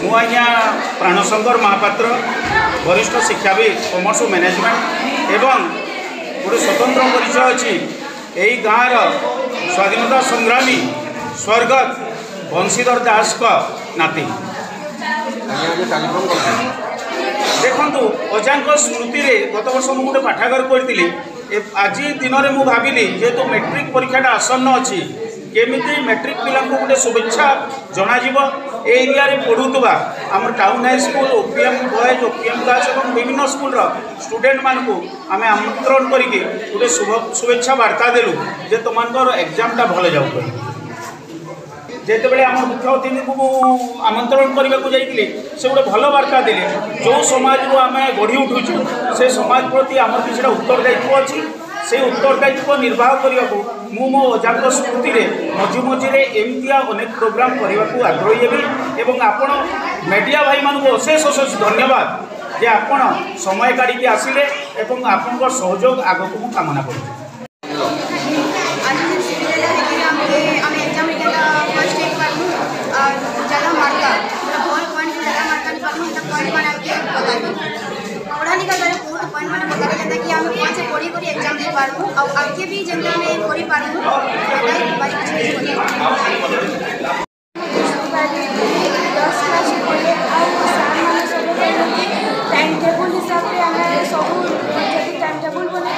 मु आज्ञा प्राणशंकर महापात्र वरिष्ठ शिक्षाविद कॉमर्स मैनेजमेंट एवं गोटे स्वतंत्र परिचय अच्छी यही गाँव स्वाधीनता संग्रामी स्वर्गत बंशीधर दास का नाती देखु अजा स्मृति में गत वर्ष मुझे गोटे पाठागार करी आज दिन में मुझे भाविली जेहेतु मैट्रिक परीक्षाटा आसन्न अच्छी केमिति मैट्रिक पिला गोटे शुभेच्छा जनाजिब एरिया रे पढ़ुवा आम town high school OPM boys OPM girls और विभिन्न स्कूल स्टूडेंट मानक आम आमंत्रण करके गोटे शुभेच्छा वार्ता देलु जे तुम एग्जामटा भल जाऊ जिते बड़े आम मुख्य अतिथि को आमंत्रण करने को जाइए से गोटे भल वार्ता देले जो समाज को आम गढ़ी उठुचु से समाज प्रति आम किसी उत्तरदायित्व अच्छी से उत्तरदायित्व निर्वाह करने को मो अजा स्मृति में मझी मझे एमतिया अनेक प्रोग्राम करने को आग्रही हेबी आपण मीडिया भाई मान अशेष अशेष धन्यवाद जे आपण समय काढ़ी आसिले एवं आपण सहयोग आगक मु कामना करूँ। कि आम कौन से पढ़ी कर एग्जाम दे पार्बू आगे भी जब आम पढ़ी पार्बू टाइम टेबुल हिसाब से आम सब टाइम टेबुल पढ़ी